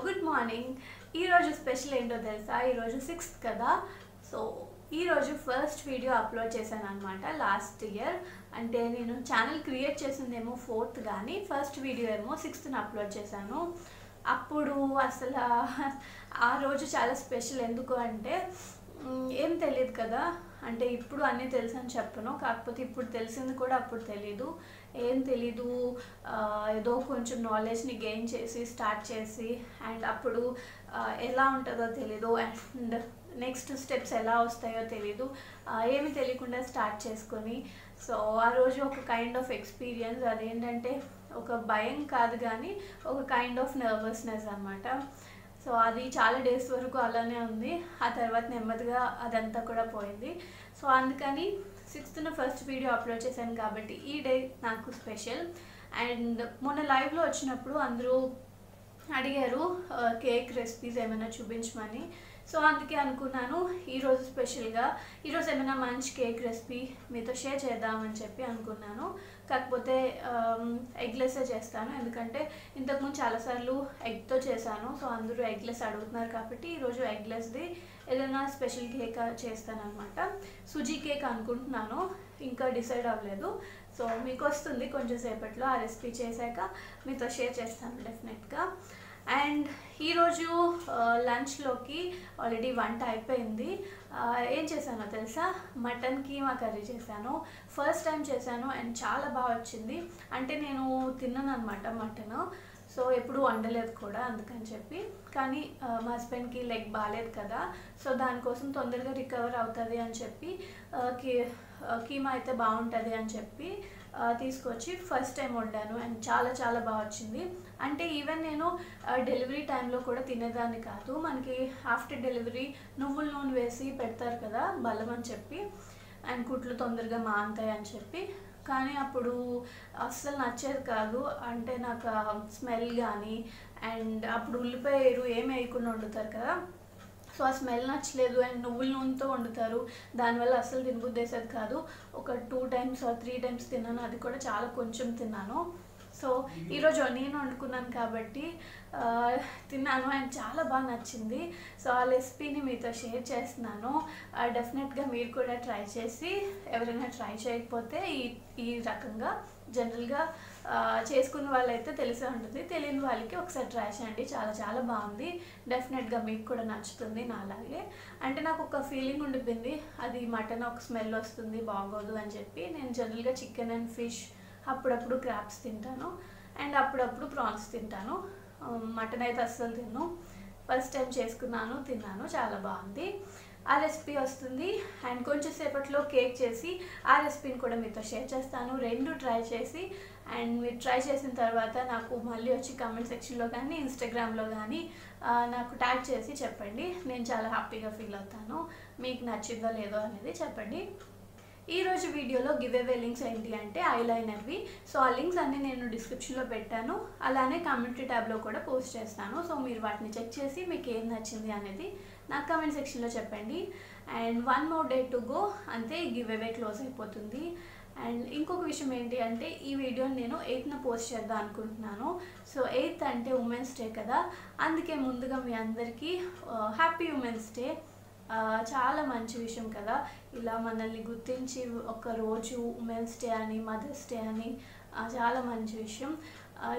Good morning. ఈరోజు special ఏంటో తెలుసా? ఈరోజు 6th కదా. సో ఈరోజు ఫస్ట్ వీడియో అప్లోడ్ చేశాను అనమాట. లాస్ట్ ఇయర్ అంటే నేను ఛానల్ క్రియేట్ చేసిందేమో 4th కానీ ఫస్ట్ వీడియో ఏమో 6th అప్లోడ్ చేశాను. అప్పుడు అసలు ఆ రోజు చాలా స్పెషల్. ఎందుకు అంటే ఏం తెలియదు కదా, అంటే ఇప్పుడు అన్నీ తెలుసు అని చెప్పను, కాకపోతే ఇప్పుడు తెలిసింది కూడా అప్పుడు తెలీదు. ఏం తెలీదు, ఏదో కొంచెం నాలెడ్జ్ని గెయిన్ చేసి స్టార్ట్ చేసి అండ్ అప్పుడు ఎలా ఉంటుందో తెలీదు అండ్ నెక్స్ట్ స్టెప్స్ ఎలా వస్తాయో తెలీదు. ఏమి తెలియకుండా స్టార్ట్ చేసుకొని సో ఆ రోజు ఒక కైండ్ ఆఫ్ ఎక్స్పీరియన్స్. అదేంటంటే ఒక భయం కాదు కానీ ఒక కైండ్ ఆఫ్ నర్వస్నెస్ అనమాట. సో అది చాలా డేస్ వరకు అలానే ఉంది. ఆ తర్వాత నెమ్మదిగా అదంతా కూడా పోయింది. సో అందుకని 6th ఫస్ట్ వీడియో అప్లోడ్ చేశాను కాబట్టి ఈ డే నాకు స్పెషల్. అండ్ మొన్న లైవ్లో వచ్చినప్పుడు అందరూ అడిగారు కేక్ రెసిపీస్ ఏమైనా చూపించమని. సో అందుకే అనుకున్నాను ఈరోజు స్పెషల్గా ఈరోజు ఏమైనా మంచి కేక్ రెసిపీ మీతో షేర్ చేద్దామని చెప్పి అనుకున్నాను. కాకపోతే ఎగ్లెస్సే చేస్తాను, ఎందుకంటే ఇంతకుముందు చాలాసార్లు ఎగ్తో చేశాను. సో అందరూ ఎగ్లెస్ అడుగుతున్నారు కాబట్టి ఈరోజు ఎగ్లెస్ది ఏదైనా స్పెషల్ కేక్ చేస్తాను అనమాట. సుజీ కేక్ అనుకుంటున్నాను, ఇంకా డిసైడ్ అవ్వలేదు. సో మీకు వస్తుంది కొంచెం సేపట్లో, ఆ రెసిపీ చేశాక మీతో షేర్ చేస్తాను డెఫినెట్గా. అండ్ ఈరోజు లంచ్లోకి ఆల్రెడీ వంట అయిపోయింది. ఏం చేశానో తెలుసా? మటన్ కీమా కర్రీ చేశాను. ఫస్ట్ టైం చేశాను అండ్ చాలా బాగా వచ్చింది. అంటే నేను తిన్నాను అనమాట మటన్, సో ఎప్పుడు వండలేదు కూడా అందుకని చెప్పి. కానీ మా హస్బెండ్కి లెగ్ బాగాలేదు కదా, సో దానికోసం తొందరగా రికవర్ అవుతుంది అని చెప్పి కీమా అయితే బాగుంటుంది అని చెప్పి తీసుకొచ్చి ఫస్ట్ టైం వండాను అండ్ చాలా చాలా బాగా వచ్చింది. అంటే ఈవెన్ నేను డెలివరీ టైంలో కూడా తినేదాన్ని కాదు. మనకి ఆఫ్టర్ డెలివరీ నువ్వుల నూనె వేసి పెడతారు కదా బలం అని చెప్పి, అండ్ కుట్లు తొందరగా మానుతాయి అని చెప్పి. కానీ అప్పుడు అస్సలు నచ్చేది కాదు. అంటే నాకు స్మెల్ కానీ అండ్ అప్పుడు ఉల్లిపాయలు ఏమి వేయకుండా వండుతారు కదా, సో ఆ స్మెల్ నచ్చలేదు. అండ్ నువ్వుల నూనెతో వండుతారు, దానివల్ల అస్సలు తినబుద్ధి వేసేది కాదు. ఒక 2 times or 3 times తిన్నాను, అది కూడా చాలా కొంచెం తిన్నాను. సో ఈరోజు నేను వండుకున్నాను కాబట్టి తిన్నాను అండ్ చాలా బాగా నచ్చింది. సో ఆ రెసిపీని మీతో షేర్ చేస్తున్నాను. డెఫినెట్గా మీరు కూడా ట్రై చేసి, ఎవరైనా ట్రై చేయకపోతే ఈ రకంగా జనరల్గా చేసుకున్న వాళ్ళైతే తెలిసే ఉంటుంది, తెలియని వాళ్ళకి ఒకసారి ట్రై చేయండి. చాలా చాలా బాగుంది, డెఫినెట్గా మీకు కూడా నచ్చుతుంది నాలాగే. అంటే నాకు ఒక ఫీలింగ్ ఉండిపోయింది, అది మటన్ ఒక స్మెల్ వస్తుంది బాగోదు అని చెప్పి. నేను జనరల్గా చికెన్ అండ్ ఫిష్, అప్పుడప్పుడు క్రాబ్స్ తింటాను అండ్ అప్పుడప్పుడు ప్రాన్స్ తింటాను. మటన్ అయితే అస్సలు తిన్ను. ఫస్ట్ టైం చేసుకున్నాను, తిన్నాను, చాలా బాగుంది. ఆ రెసిపీ వస్తుంది అండ్ కొంచెం సేపట్లో కేక్ చేసి ఆ రెసిపీని కూడా మీతో షేర్ చేస్తాను. 2 ట్రై చేసి అండ్ మీరు ట్రై చేసిన తర్వాత నాకు మళ్ళీ వచ్చి కామెంట్ సెక్షన్లో కానీ ఇన్స్టాగ్రామ్లో కానీ నాకు ట్యాగ్ చేసి చెప్పండి. నేను చాలా హ్యాపీగా ఫీల్ అవుతాను. మీకు నచ్చిందో లేదో అనేది చెప్పండి. ఈరోజు వీడియోలో గివ్ అవే లింక్స్ ఏంటి అంటే ఐలైనర్వి. సో ఆ లింక్స్ అన్నీ నేను డిస్క్రిప్షన్లో పెట్టాను, అలానే కమ్యూనిటీ ట్యాబ్లో కూడా పోస్ట్ చేస్తాను. సో మీరు వాటిని చెక్ చేసి మీకు ఏం నచ్చింది అనేది నాకు కమెంట్ సెక్షన్లో చెప్పండి. And 1 more day to go, అంతే గివ్ అవే క్లోజ్ అయిపోతుంది. అండ్ ఇంకొక విషయం ఏంటి అంటే ఈ వీడియోని నేను 8th పోస్ట్ చేద్దాం అనుకుంటున్నాను. సో 8th అంటే ఉమెన్స్ డే కదా, అందుకే ముందుగా మీ అందరికీ హ్యాపీ ఉమెన్స్ డే. చాలా మంచి విషయం కదా, ఇలా మనల్ని గుర్తించి ఒక రోజు ఉమెన్స్ డే అని, మదర్స్ డే అని, చాలా మంచి విషయం.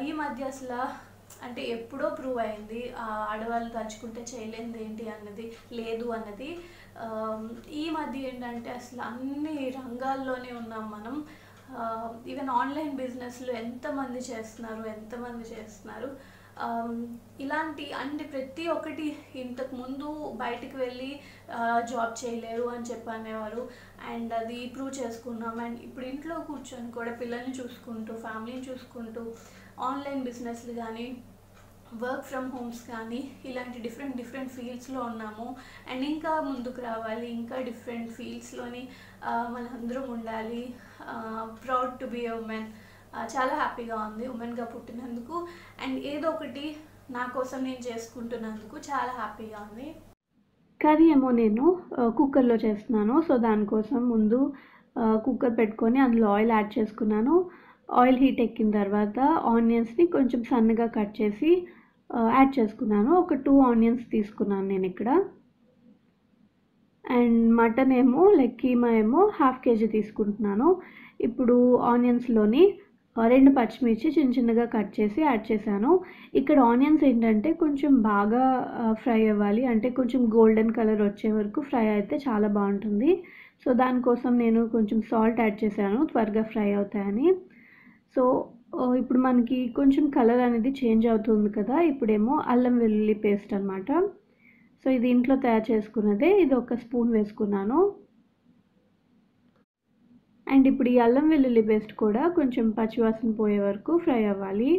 ఈ మధ్య అసలు అంటే ఎప్పుడో ప్రూవ్ అయింది ఆడవాళ్ళు తలుచుకుంటే చేయలేనిది ఏంటి అన్నది లేదు అన్నది. ఈ మధ్య ఏంటంటే అసలు అన్ని రంగాల్లోనే ఉన్నాం మనం. ఈవెన్ ఆన్లైన్ బిజినెస్లు ఎంతమంది చేస్తున్నారు. ఇలాంటి అంటే ప్రతి ఒక్కటి, ఇంతకుముందు బయటికి వెళ్ళి జాబ్ చేయలేరు అని చెప్పి అనేవారు అండ్ అది ప్రూవ్ చేసుకున్నాం. అండ్ ఇప్పుడు ఇంట్లో కూర్చొని కూడా పిల్లల్ని చూసుకుంటూ, ఫ్యామిలీని చూసుకుంటూ ఆన్లైన్ బిజినెస్లు కానీ, వర్క్ ఫ్రమ్ హోమ్స్ కానీ, ఇలాంటి డిఫరెంట్ ఫీల్డ్స్లో ఉన్నాము. అండ్ ఇంకా ముందుకు రావాలి, ఇంకా డిఫరెంట్ ఫీల్డ్స్లోని మనందరం ఉండాలి. Proud to be a woman. చాలా హ్యాపీగా ఉంది ఉమెన్గా పుట్టినందుకు అండ్ ఏదో ఒకటి నా కోసం నేను చేసుకుంటున్నందుకు చాలా హ్యాపీగా ఉంది. కర్రీ ఏమో నేను కుక్కర్లో చేస్తున్నాను. సో దానికోసం ముందు కుక్కర్ పెట్టుకొని అందులో ఆయిల్ యాడ్ చేసుకున్నాను. ఆయిల్ హీట్ ఎక్కిన తర్వాత ఆనియన్స్ని కొంచెం సన్నగా కట్ చేసి యాడ్ చేసుకున్నాను. ఒక 2 ఆనియన్స్ తీసుకున్నాను నేను ఇక్కడ. అండ్ మటన్ ఏమో లైక్ కీమా ఏమో 1/2 kg తీసుకుంటున్నాను. ఇప్పుడు ఆనియన్స్లోని 2 పచ్చిమిర్చి చిన్న చిన్నగా కట్ చేసి యాడ్ చేశాను. ఇక్కడ ఆనియన్స్ ఏంటంటే కొంచెం బాగా ఫ్రై అవ్వాలి, అంటే కొంచెం గోల్డెన్ కలర్ వచ్చే వరకు ఫ్రై అయితే చాలా బాగుంటుంది. సో దానికోసం నేను కొంచెం సాల్ట్ యాడ్ చేశాను, త్వరగా ఫ్రై అవుతాయని. సో ఇప్పుడు మనకి కొంచెం కలర్ అనేది చేంజ్ అవుతుంది కదా. ఇప్పుడేమో అల్లం వెల్లుల్లి పేస్ట్ అనమాట. సో ఇది ఇంట్లో తయారు చేసుకున్నదే, ఇది 1 స్పూన్ వేసుకున్నాను. అండ్ ఇప్పుడు ఈ అల్లం వెల్లుల్లి పేస్ట్ కూడా కొంచెం పచ్చివాసన పోయే వరకు ఫ్రై అవ్వాలి.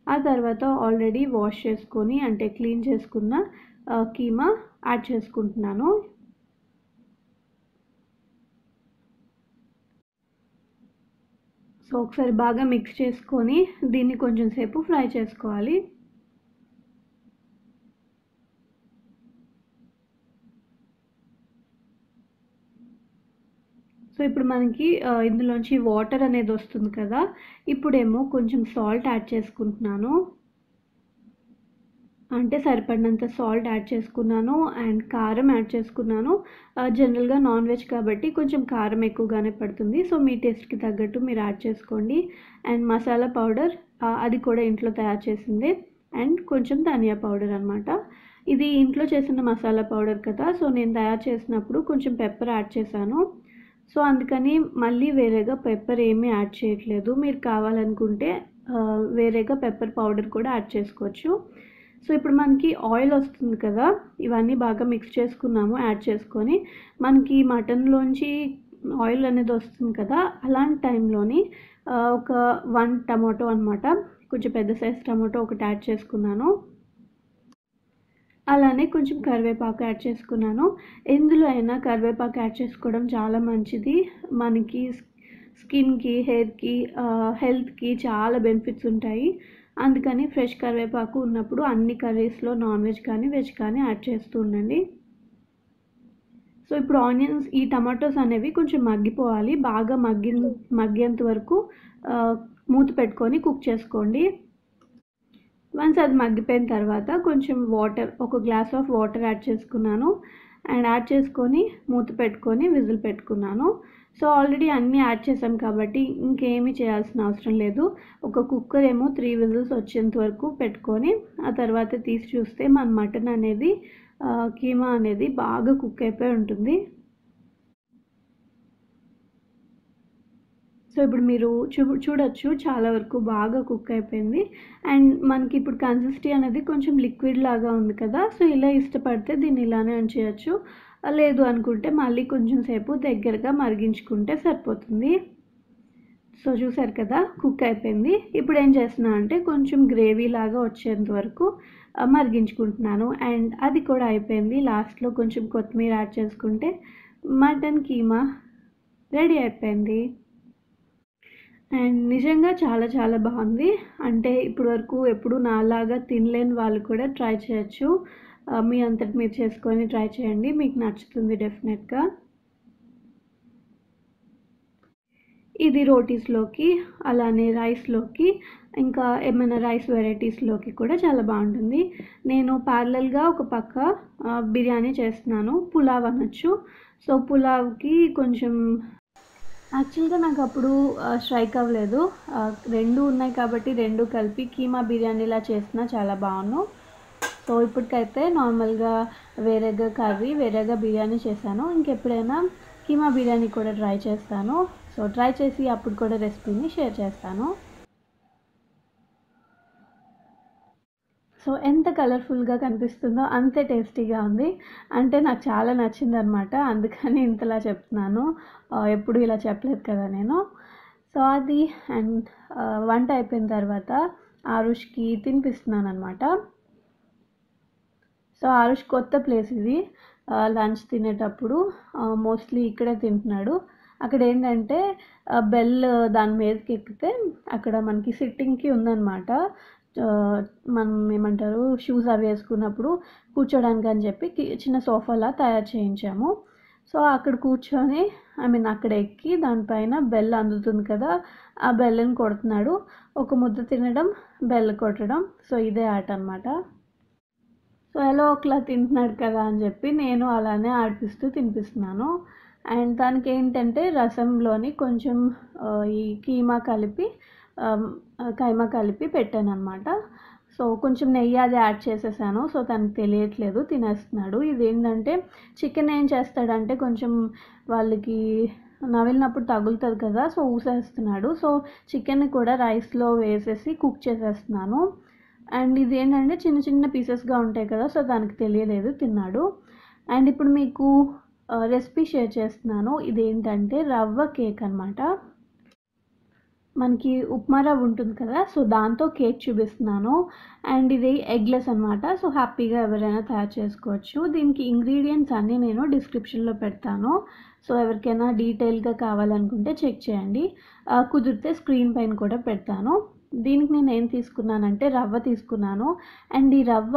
ఆ తర్వాత ఆల్రెడీ వాష్ చేసుకొని అంటే క్లీన్ చేసుకున్న కీమా యాడ్ చేసుకుంటున్నాను. సో ఒకసారి బాగా మిక్స్ చేసుకొని దీన్ని కొంచెం సేపు ఫ్రై చేసుకోవాలి. సో ఇప్పుడు మనకి ఇందులోంచి వాటర్ అనేది వస్తుంది కదా. ఇప్పుడేమో కొంచెం సాల్ట్ యాడ్ చేసుకుంటున్నాను, అంటే సరిపడినంత సాల్ట్ యాడ్ చేసుకున్నాను. అండ్ కారం యాడ్ చేసుకున్నాను. జనరల్గా నాన్ వెజ్ కాబట్టి కొంచెం కారం ఎక్కువగానే పడుతుంది. సో మీ టేస్ట్కి తగ్గట్టు మీరు యాడ్ చేసుకోండి. అండ్ మసాలా పౌడర్ అది కూడా ఇంట్లో తయారు చేసిందే. అండ్ కొంచెం ధనియా పౌడర్ అనమాట. ఇది ఇంట్లో చేసిన మసాలా పౌడర్ కదా, సో నేను తయారు చేసినప్పుడు కొంచెం పెప్పర్ యాడ్ చేశాను. సో అందుకని మళ్ళీ వేరేగా పెప్పర్ ఏమీ యాడ్ చేయట్లేదు. మీరు కావాలనుకుంటే వేరేగా పెప్పర్ పౌడర్ కూడా యాడ్ చేసుకోవచ్చు. సో ఇప్పుడు మనకి ఆయిల్ వస్తుంది కదా, ఇవన్నీ బాగా మిక్స్ చేసుకున్నాము యాడ్ చేసుకొని. మనకి మటన్లోంచి ఆయిల్ అనేది వస్తుంది కదా, అలాంటి టైంలోని ఒక 1 టమాటో అనమాట, కొంచెం పెద్ద సైజ్ టమాటో ఒకటి యాడ్ చేసుకున్నాను. అలానే కొంచెం కరివేపాకు యాడ్ చేసుకున్నాను. ఎందులో అయినా కరివేపాకు యాడ్ చేసుకోవడం చాలా మంచిది. మనకి స్కిన్కి, హెయిర్కి, హెల్త్కి చాలా బెనిఫిట్స్ ఉంటాయి. అందుకని ఫ్రెష్ కరివేపాకు ఉన్నప్పుడు అన్ని కర్రీస్లో నాన్ వెజ్ కానీ వెజ్ కానీ యాడ్ చేస్తూ ఉండండి. సో ఇప్పుడు ఆనియన్స్, ఈ టమాటోస్ అనేవి కొంచెం మగ్గిపోవాలి. బాగా మగ్గేంత వరకు మూత పెట్టుకొని కుక్ చేసుకోండి. వన్స్ అది మగ్గిపోయిన తర్వాత కొంచెం water, 1 glass of water add చేసుకున్నాను. అండ్ యాడ్ చేసుకొని మూత పెట్టుకొని విజిల్ పెట్టుకున్నాను. సో ఆల్రెడీ అన్నీ యాడ్ చేసాం కాబట్టి ఇంకేమీ చేయాల్సిన అవసరం లేదు. ఒక కుక్కర్ ఏమో 3 విజిల్స్ వచ్చేంత వరకు పెట్టుకొని ఆ తర్వాత తీసి చూస్తే మన మటన్ అనేది కీమా అనేది బాగా కుక్ అయిపోయి ఉంటుంది. సో ఇప్పుడు మీరు చూడొచ్చు చాలా వరకు బాగా కుక్ అయిపోయింది. అండ్ మనకి ఇప్పుడు కన్సిస్టెన్సీ అనేది కొంచెం లిక్విడ్ లాగా ఉంది కదా. సో ఇలా ఇష్టపడితే దీన్ని ఇలానే ఉంచేయచ్చు, లేదు అనుకుంటే మళ్ళీ కొంచెం సేపు దగ్గరగా మరిగించుకుంటే సరిపోతుంది. సో చూసారు కదా, కుక్ అయిపోయింది. ఇప్పుడు ఏం చేస్తున్నా అంటే కొంచెం గ్రేవీ లాగా వచ్చేంత వరకు మరిగించుకుంటున్నాను. అండ్ అది కూడా అయిపోయింది. లాస్ట్లో కొంచెం కొత్తిమీర యాడ్ చేసుకుంటే మటన్ కీమా రెడీ అయిపోయింది. అండ్ నిజంగా చాలా చాలా బాగుంది. అంటే ఇప్పటి వరకు ఎప్పుడు నాలాగా తినలేని వాళ్ళు కూడా ట్రై చేయొచ్చు. మీ అంతటి మీరు చేసుకొని ట్రై చేయండి, మీకు నచ్చుతుంది డెఫినెట్గా. ఇది రోటీస్లోకి, అలానే రైస్లోకి, ఇంకా ఏమైనా రైస్ వెరైటీస్లోకి కూడా చాలా బాగుంటుంది. నేను ప్యారలల్గా ఒక పక్క బిర్యానీ చేస్తున్నాను, పులావ్ అనొచ్చు. సో పులావ్కి కొంచెం యాక్చువల్గా నాకు అప్పుడు స్ట్రైక్ అవ్వలేదు. 2 ఉన్నాయి కాబట్టి 2 కలిపి కీమా బిర్యానీలా చేసినా చాలా బాగుండు. సో ఇప్పటికైతే నార్మల్గా వేరేగా కర్రీ, వేరేగా బిర్యానీ చేశాను. ఇంకెప్పుడైనా కీమా బిర్యానీ కూడా ట్రై చేస్తాను. సో ట్రై చేసి అప్పుడు కూడా రెసిపీని షేర్ చేస్తాను. సో ఎంత కలర్ఫుల్గా కనిపిస్తుందో అంతే టేస్టీగా ఉంది. అంటే నాకు చాలా నచ్చింది అనమాట, అందుకని ఇంతలా చెప్తున్నాను. ఎప్పుడు ఇలా చెప్పలేదు కదా నేను. సో అది. అండ్ వంట అయిపోయిన తర్వాత ఆరుష్కి తినిపిస్తున్నాను అనమాట. సో ఆరుష్ కొత్త ప్లేస్ ఇది, లంచ్ తినేటప్పుడు మోస్ట్లీ ఇక్కడే తింటున్నాడు. అక్కడ ఏంటంటే బెల్ దాని మీదకి ఎక్కితే అక్కడ మనకి సిట్టింగ్కి ఉందన్నమాట. మనం ఏమంటారు, షూస్ అవి వేసుకున్నప్పుడు కూర్చోడానికి అని చెప్పి చిన్న సోఫాలా తయారు చేయించాము. సో అక్కడ కూర్చొని అక్కడ ఎక్కి దానిపైన బెల్ అందుతుంది కదా, ఆ బెల్లని కొడుతున్నాడు. ఒక ముద్ద తినడం, బెల్ కొట్టడం. సో ఇదే ఆట అనమాట. సో ఎలా ఒకలా తింటున్నాడు కదా అని చెప్పి నేను అలానే ఆడిపిస్తూ తినిపిస్తున్నాను. అండ్ దానికి ఏంటంటే రసంలోని కొంచెం ఈ కైమా కలిపి పెట్టాను అనమాట. సో కొంచెం నెయ్యి అది యాడ్ చేసేసాను. సో తనకు తెలియట్లేదు, తినేస్తున్నాడు. ఇదేంటంటే చికెన్ ఏం చేస్తాడంటే కొంచెం వాళ్ళకి నవిలినప్పుడు తగులుతుంది కదా, సో ఊసేస్తున్నాడు. సో చికెన్ కూడా రైస్లో వేసేసి కుక్ చేసేస్తున్నాను. అండ్ ఇది ఏంటంటే చిన్న చిన్న పీసెస్గా ఉంటాయి కదా, సో దానికి తెలియలేదు, తిన్నాడు. అండ్ ఇప్పుడు మీకు రెసిపీ షేర్ చేస్తున్నాను. ఇదేంటంటే రవ్వ కేక్ అనమాట. మనకి ఉప్మా రవ్వ ఉంటుంది కదా, సో దాంతో కేక్ చూపిస్తున్నాను. అండ్ ఇది ఎగ్లెస్ అనమాట. సో హ్యాపీగా ఎవరైనా తయారు చేసుకోవచ్చు. దీనికి ఇంగ్రీడియంట్స్ అన్నీ నేను డిస్క్రిప్షన్లో పెడతాను. సో ఎవరికైనా డీటెయిల్గా కావాలనుకుంటే చెక్ చేయండి. కుదిరితే స్క్రీన్ పైన కూడా పెడతాను. దీనికి నేను ఏం తీసుకున్నానంటే రవ్వ తీసుకున్నాను. అండ్ ఈ రవ్వ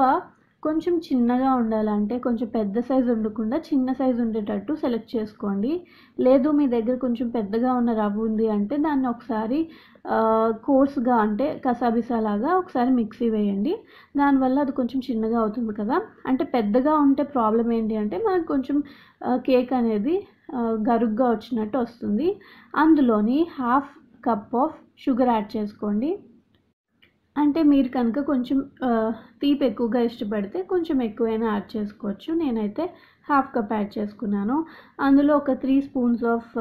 కొంచెం చిన్నగా ఉండాలంటే కొంచెం పెద్ద సైజు ఉండకుండా చిన్న సైజు ఉండేటట్టు సెలెక్ట్ చేసుకోండి. లేదు మీ దగ్గర కొంచెం పెద్దగా ఉన్న రవ్వ ఉంది అంటే దాన్ని ఒకసారి కోర్స్గా అంటే కసాబిసాలాగా ఒకసారి మిక్సీ వేయండి. దానివల్ల అది కొంచెం చిన్నగా అవుతుంది కదా. అంటే పెద్దగా ఉంటే ప్రాబ్లం ఏంటి అంటే మనకు కొంచెం కేక్ అనేది గరుగ్గా వచ్చినట్టు వస్తుంది. అందులోని 1/2 కప్ ఆఫ్ షుగర్ యాడ్ చేసుకోండి. అంటే మీరు కనుక కొంచెం తీపి ఎక్కువగా ఇష్టపడితే కొంచెం ఎక్కువైనా యాడ్ చేసుకోవచ్చు. నేనైతే 1/2 కప్ యాడ్ చేసుకున్నాను. అందులో ఒక 3 spoons of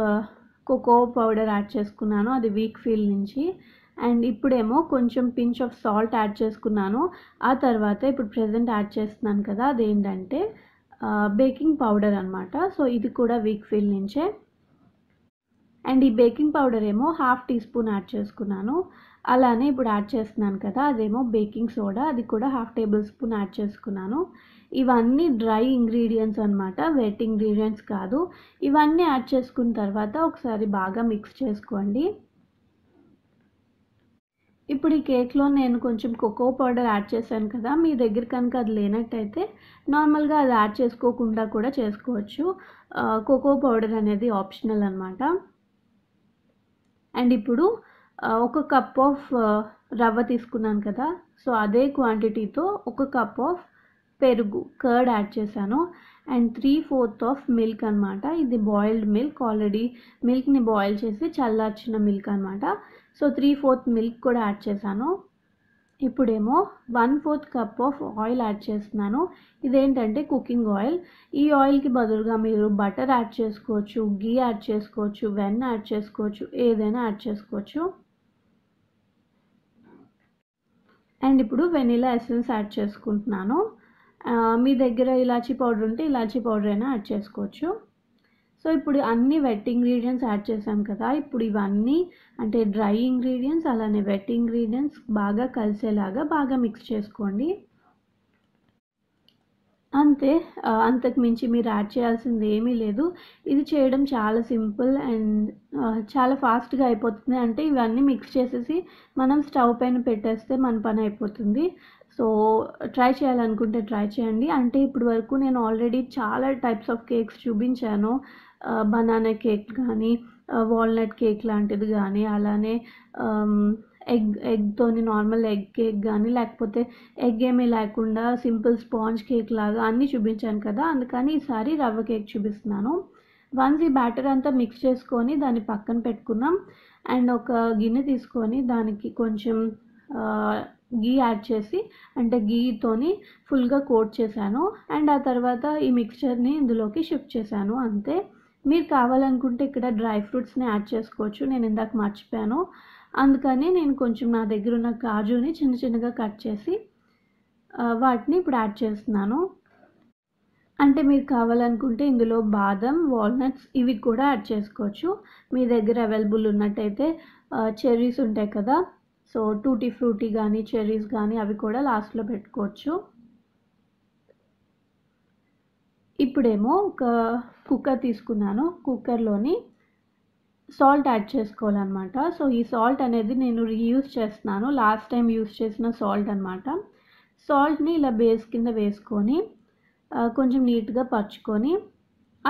cocoa powder add చేసుకున్నాను, అది వీక్ ఫీల్ నుంచి. అండ్ ఇప్పుడేమో కొంచెం పించ్ ఆఫ్ సాల్ట్ యాడ్ చేసుకున్నాను. ఆ తర్వాత ఇప్పుడు ప్రెజెంట్ యాడ్ చేస్తున్నాను కదా, అదేంటంటే బేకింగ్ పౌడర్ అనమాట. సో ఇది కూడా వీక్ ఫీల్ నుంచే. అండ్ ఈ బేకింగ్ పౌడర్ ఏమో 1/2 టీ స్పూన్ యాడ్ చేసుకున్నాను. అలానే ఇప్పుడు యాడ్ చేస్తున్నాను కదా, అదేమో బేకింగ్ సోడా, అది కూడా 1/2 టేబుల్ స్పూన్ యాడ్ చేసుకున్నాను. ఇవన్నీ డ్రై ఇంగ్రీడియంట్స్ అనమాట, వెట్ ఇంగ్రీడియంట్స్ కాదు. ఇవన్నీ యాడ్ చేసుకున్న తర్వాత ఒకసారి బాగా మిక్స్ చేసుకోండి. ఇప్పుడు ఈ కేక్లో నేను కొంచెం కోకో పౌడర్ యాడ్ చేశాను కదా, మీ దగ్గర కనుక అది లేనట్టయితే నార్మల్గా అది యాడ్ చేసుకోకుండా కూడా చేసుకోవచ్చు. కోకో పౌడర్ అనేది ఆప్షనల్ అనమాట. అండ్ ఇప్పుడు ఒక కప్ ఆఫ్ రవ్వ తీసుకున్నాను కదా, సో అదే క్వాంటిటీతో ఒక కప్ ఆఫ్ పెరుగు కర్డ్ యాడ్ చేశాను. అండ్ 3/4 ఆఫ్ మిల్క్ అనమాట. ఇది బాయిల్డ్ మిల్క్, ఆల్రెడీ మిల్క్ని బాయిల్ చేసి చల్లార్చిన మిల్క్ అనమాట. సో 3/4 మిల్క్ కూడా యాడ్ చేశాను. ఇప్పుడేమో 1/4 కప్ ఆఫ్ ఆయిల్ యాడ్ చేస్తున్నాను. ఇదేంటంటే కుకింగ్ ఆయిల్. ఈ ఆయిల్కి బదులుగా మీరు బటర్ యాడ్ చేసుకోవచ్చు, గీ యాడ్ చేసుకోవచ్చు, వెన్న యాడ్ చేసుకోవచ్చు, ఏదైనా యాడ్ చేసుకోవచ్చు. అండ్ ఇప్పుడు వెనిలా ఎసెన్స్ యాడ్ చేసుకుంటున్నాను. మీ దగ్గర ఇలాచీ పౌడర్ ఉంటే ఇలాచీ పౌడర్ అయినా యాడ్ చేసుకోవచ్చు. సో ఇప్పుడు అన్ని వెట్ ఇంగ్రీడియంట్స్ యాడ్ చేసాం కదా, ఇప్పుడు ఇవన్నీ అంటే డ్రై ఇంగ్రీడియంట్స్ అలానే వెట్ ఇంగ్రీడియంట్స్ బాగా కలిసేలాగా బాగా మిక్స్ చేసుకోండి. అంతే, అంతకు మించి మీరు యాడ్ చేయాల్సింది ఏమీ లేదు. ఇది చేయడం చాలా సింపుల్ అండ్ చాలా ఫాస్ట్గా అయిపోతుంది. అంటే ఇవన్నీ మిక్స్ చేసేసి మనం స్టవ్ పైన పెట్టేస్తే మన పని అయిపోతుంది. సో ట్రై చేయాలనుకుంటే ట్రై చేయండి. అంటే ఇప్పుడు వరకు నేను ఆల్రెడీ చాలా టైప్స్ ఆఫ్ కేక్స్ చూపించాను. బనానా కేక్ కానీ, వాల్నట్ కేక్ లాంటిది కానీ, అలానే ఎగ్తోని నార్మల్ ఎగ్ కేక్ కానీ, లేకపోతే ఎగ్ ఏమీ లేకుండా సింపుల్ స్పాంజ్ కేక్ లాగా అన్నీ చూపించాను కదా, అందుకని ఈసారి రవ్వ కేక్ చూపిస్తున్నాను. వన్స్ ఈ బ్యాటర్ అంతా మిక్స్ చేసుకొని దాన్ని పక్కన పెట్టుకున్నాం. అండ్ ఒక గిన్నె తీసుకొని దానికి కొంచెం గీ యాడ్ చేసి, అంటే గీతోని ఫుల్గా కోట్ చేశాను. అండ్ ఆ తర్వాత ఈ మిక్స్చర్ని ఇందులోకి షిఫ్ట్ చేశాను. అంతే. మీరు కావాలనుకుంటే ఇక్కడ డ్రై ఫ్రూట్స్ని యాడ్ చేసుకోవచ్చు. నేను ఇందాక మర్చిపోయాను, అందుకని నేను కొంచెం నా దగ్గర ఉన్న కాజుని చిన్న చిన్నగా కట్ చేసి వాటిని ఇప్పుడు యాడ్ చేస్తున్నాను. అంటే మీరు కావాలనుకుంటే ఇందులో బాదం, వాల్నట్స్ ఇవి కూడా యాడ్ చేసుకోవచ్చు. మీ దగ్గర అవైలబుల్ ఉన్నట్టయితే చెర్రీస్ ఉంటాయి కదా, సో టూటీ ఫ్రూటీ కానీ చెర్రీస్ కానీ అవి కూడా లాస్ట్లో పెట్టుకోవచ్చు. ఇప్పుడేమో ఒక కుక్కర్ తీసుకున్నాను. కుక్కర్లోని సాల్ట్ యాడ్ చేసుకోవాలన్నమాట. సో ఈ సాల్ట్ అనేది నేను రీయూజ్ చేస్తున్నాను, లాస్ట్ టైం యూజ్ చేసిన సాల్ట్ అనమాట. సాల్ట్ని ఇలా బేస్ కింద వేసుకొని కొంచెం నీట్గా పరుచుకొని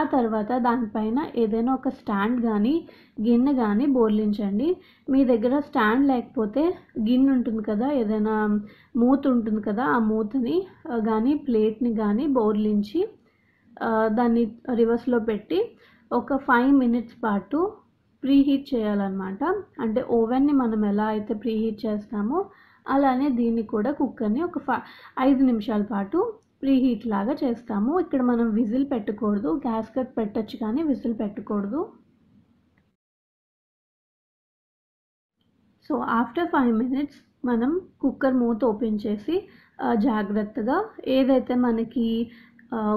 ఆ తర్వాత దానిపైన ఏదైనా ఒక స్టాండ్ కానీ గిన్నె కానీ బోర్లించండి. మీ దగ్గర స్టాండ్ లేకపోతే గిన్నె ఉంటుంది కదా, ఏదైనా మూత ఉంటుంది కదా, ఆ మూతని కానీ ప్లేట్ని కానీ బోర్లించి దాన్ని రివర్స్లో పెట్టి ఒక 5 నిమిషాల పాటు ప్రీహీట్ చేయాలన్నమాట. అంటే ఓవెన్ని మనం ఎలా అయితే ప్రీహీట్ చేస్తామో అలానే దీన్ని కూడా కుక్కర్ని ఒక 5 నిమిషాల పాటు ప్రీహీట్ లాగా చేస్తాము. ఇక్కడ మనం విజిల్ పెట్టకూడదు, గ్యాస్ కట్ పెట్టచ్చు కానీ విజిల్ పెట్టకూడదు. సో ఆఫ్టర్ 5 నిమిషాస్ మనం కుక్కర్ మూత ఓపెన్ చేసి జాగ్రత్తగా ఏదైతే మనకి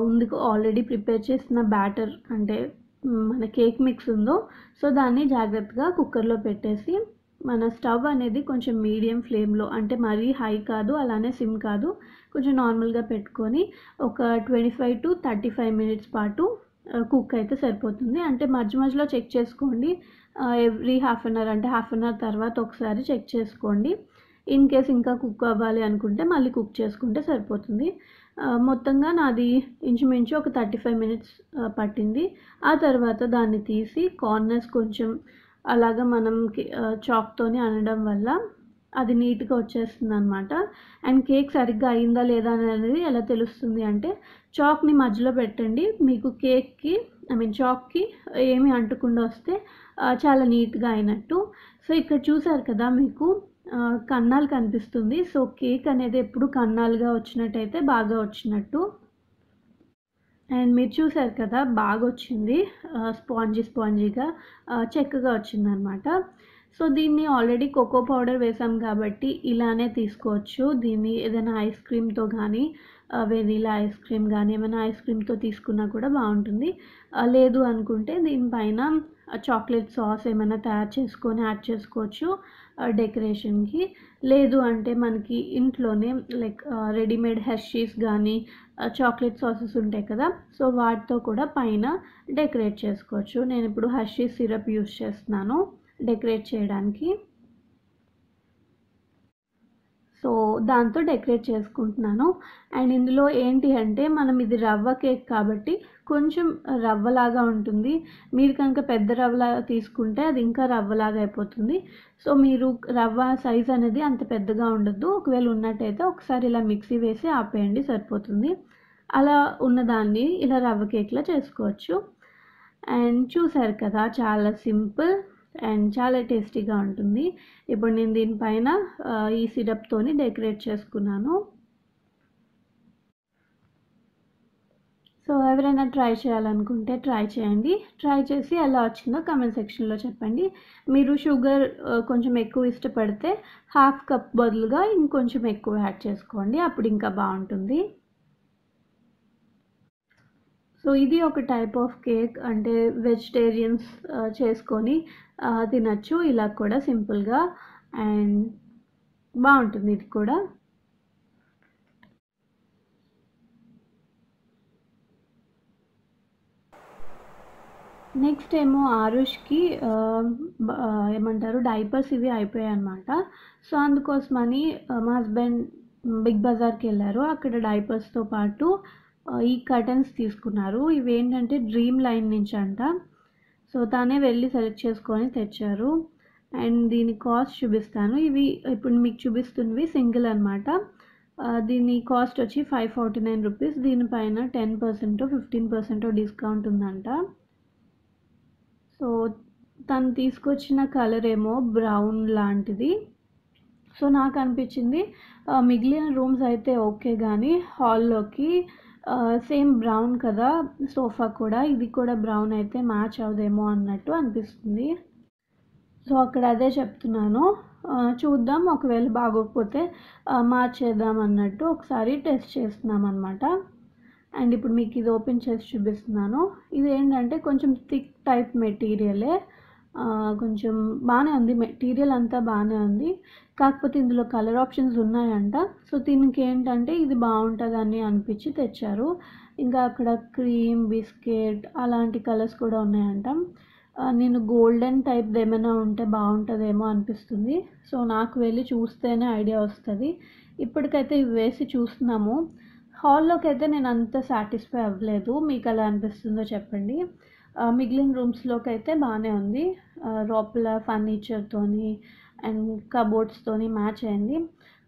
ఉంది ఆల్రెడీ ప్రిపేర్ చేసిన బ్యాటర్ అంటే మన కేక్ మిక్స్ ఉందో సో దాన్ని జాగ్రత్తగా కుక్కర్లో పెట్టేసి మన స్టవ్ అనేది కొంచెం మీడియం ఫ్లేమ్లో, అంటే మరీ హై కాదు అలానే సిమ్ కాదు, కొంచెం నార్మల్గా పెట్టుకొని ఒక 25 to 35 మినిట్స్ పాటు కుక్ అయితే సరిపోతుంది. అంటే మధ్య మధ్యలో చెక్ చేసుకోండి, ఎవ్రీ హాఫ్ అన్ అవర్ అంటే హాఫ్ అన్ అవర్ తర్వాత ఒకసారి చెక్ చేసుకోండి. ఇన్ కేస్ ఇంకా కుక్ అవ్వాలి అనుకుంటే మళ్ళీ కుక్ చేసుకుంటే సరిపోతుంది. మొత్తంగా నాది ఇంచుమించు ఒక 35 మినిట్స్ పట్టింది. ఆ తర్వాత దాన్ని తీసి కార్నర్స్ కొంచెం అలాగా మనం చాక్తోని అనడం వల్ల అది నీట్గా వచ్చేస్తుంది అనమాట. అండ్ కేక్ సరిగ్గా అయిందా లేదా అనేది ఎలా తెలుస్తుంది అంటే చాక్ని మధ్యలో పెట్టండి, మీకు కేక్కి చాక్కి ఏమి అంటకుండా వస్తే చాలా నీట్గా అయినట్టు. సో ఇక్కడ చూసారు కదా మీకు కన్నాలు కనిపిస్తుంది. సో కేక్ అనేది ఎప్పుడు కన్నాలుగా వచ్చినట్టయితే బాగా వచ్చినట్టు. అండ్ మీరు చూసారు కదా బాగా వచ్చింది, స్పాంజీగా చెక్కగా వచ్చిందనమాట. సో దీన్ని ఆల్రెడీ కోకో పౌడర్ వేసాం కాబట్టి ఇలానే తీసుకోవచ్చు. దీన్ని ఏదైనా ఐస్ క్రీమ్తో కానీ వెనీలా ఐస్ క్రీమ్ కానీ ఏమైనా ఐస్ క్రీమ్తో తీసుకున్నా కూడా బాగుంటుంది. లేదు అనుకుంటే దీనిపైన చాక్లెట్ సాస్ ఏమైనా తయారు చేసుకొని యాడ్ చేసుకోవచ్చు డెకరేషన్కి. లేదు అంటే మనకి ఇంట్లోనే లైక్ రెడీమేడ్ హెర్షీస్ కానీ చాక్లెట్ సాసెస్ ఉంటాయి కదా, సో వాటితో కూడా పైన డెకరేట్ చేసుకోవచ్చు. నేను ఇప్పుడు హెర్షీస్ సిరప్ యూస్ చేస్తున్నాను డెకరేట్ చేయడానికి. సో దాంతో డెకరేట్ చేసుకుంటున్నాను. అండ్ ఇందులో ఏంటి అంటే మనం ఇది రవ్వ కేక్ కాబట్టి కొంచెం రవ్వలాగా ఉంటుంది. మీరు కనుక పెద్ద రవ్వలాగా తీసుకుంటే అది ఇంకా రవ్వలాగా అయిపోతుంది. సో మీరు రవ్వ సైజ్ అనేది అంత పెద్దగా ఉండదు. ఒకవేళ ఉన్నట్టయితే ఒకసారి ఇలా మిక్సీ వేసి ఆపేయండి సరిపోతుంది. అలా ఉన్నదాన్ని ఇలా రవ్వ కేక్లా చేసుకోవచ్చు. అండ్ చూసారు కదా చాలా సింపుల్ అండ్ చాలా టేస్టీగా ఉంటుంది. ఇప్పుడు నేను దీనిపైన ఈ సిరప్తోని డెకరేట్ చేసుకున్నాను. సో ఎవరైనా ట్రై చేయాలనుకుంటే ట్రై చేయండి. ట్రై చేసి ఎలా వచ్చిందో కామెంట్ సెక్షన్లో చెప్పండి. మీరు షుగర్ కొంచెం ఎక్కువ ఇష్టపడితే హాఫ్ కప్ బదులుగా ఇంకొంచెం ఎక్కువ యాడ్ చేసుకోండి, అప్పుడు ఇంకా బాగుంటుంది. సో ఇది ఒక టైప్ ఆఫ్ కేక్, అంటే వెజిటేరియన్స్ చేసుకొని తినచ్చు ఇలా కూడా సింపుల్గా, అండ్ బాగుంటుంది ఇది కూడా. నెక్స్ట్ ఏమో ఆరుష్కి ఏమంటారు డైపర్స్ ఇవి అయిపోయాయి అనమాట. సో అందుకోసమని మా హస్బెండ్ బిగ్ బజార్కి వెళ్ళారు. అక్కడ డైపర్స్తో పాటు ఈ కర్టన్స్ తీసుకున్నారు. ఇవి ఏంటంటే డ్రీమ్ లైన్ నుంచి అంట. సో తానే వెళ్ళి సెలెక్ట్ చేసుకొని తెచ్చారు. అండ్ దీని కాస్ట్ చూపిస్తాను. ఇవి ఇప్పుడు మీకు చూపిస్తున్నవి సింగిల్ అనమాట. దీని కాస్ట్ వచ్చి 549 రూపీస్. దీనిపైన 10% 15% డిస్కౌంట్ ఉందంట. సో తను తీసుకొచ్చిన కలర్ ఏమో బ్రౌన్ లాంటిది. సో నాకు అనిపించింది మిగిలిన రూమ్స్ అయితే ఓకే కానీ హాల్లోకి సేమ్ బ్రౌన్ కదా సోఫా కూడా, ఇది కూడా బ్రౌన్ అయితే మ్యాచ్ అవ్వదేమో అన్నట్టు అనిపిస్తుంది. సో అక్కడ అదే చెప్తున్నాను, చూద్దాం ఒకవేళ బాగోకపోతే మార్చేద్దాం అన్నట్టు ఒకసారి టెస్ట్ చేస్తున్నాం అనమాట. అండ్ ఇప్పుడు మీకు ఇది ఓపెన్ చేసి చూపిస్తున్నాను. ఇది ఏంటంటే కొంచెం థిక్ టైప్ మెటీరియలే, కొంచెం బాగానే ఉంది, మెటీరియల్ అంతా బాగానే ఉంది. కాకపోతే ఇందులో కలర్ ఆప్షన్స్ ఉన్నాయంట. సో దీనికి ఏంటంటే ఇది బాగుంటుందని అనిపించి తెచ్చారు. ఇంకా అక్కడ క్రీమ్ బిస్కెట్ అలాంటి కలర్స్ కూడా ఉన్నాయంట. నేను గోల్డెన్ టైప్ ఏమైనా ఉంటే బాగుంటుందేమో అనిపిస్తుంది. సో నాకు వెళ్ళి చూస్తేనే ఐడియా వస్తుంది. ఇప్పటికైతే ఇవి వేసి చూస్తున్నాము. హాల్లోకి అయితే నేను అంత సాటిస్ఫై అవ్వలేదు. మీకు ఎలా అనిపిస్తుందో చెప్పండి. మిగిలిన రూమ్స్లోకి అయితే బాగానే ఉంది. లోపల ఫర్నిచర్తోని అండ్ కబోర్డ్స్తోని మ్యాచ్ అయింది.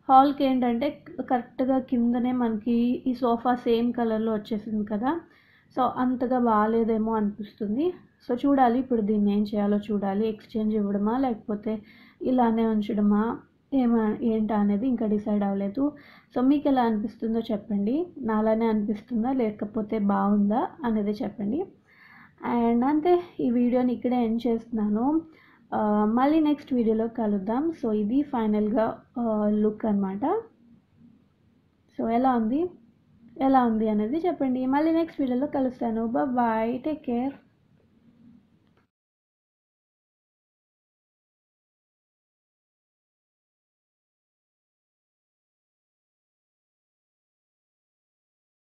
హాల్కి ఏంటంటే కరెక్ట్గా కిందనే మనకి ఈ సోఫా సేమ్ కలర్లో వచ్చేసింది కదా, సో అంతగా బాగాలేదేమో అనిపిస్తుంది. సో చూడాలి, ఇప్పుడు దీన్ని ఏం చేయాలో చూడాలి. ఎక్స్చేంజ్ ఇవ్వడమా లేకపోతే ఇలానే ఉంచడమా ఏంటా అనేది ఇంకా డిసైడ్ అవ్వలేదు. సో మీకు ఎలా అనిపిస్తుందో చెప్పండి. నాలానే అనిపిస్తుందా లేకపోతే బాగుందా అనేది చెప్పండి. అండ్ అంతే, ఈ వీడియోని ఇక్కడే ఎండ్ చేస్తున్నాను. మళ్ళీ నెక్స్ట్ వీడియోలో కలుద్దాం. సో ఇది ఫైనల్గా లుక్ అనమాట. సో ఎలా ఉంది అనేది చెప్పండి. మళ్ళీ నెక్స్ట్ వీడియోలో కలుస్తాను. Bye, take care.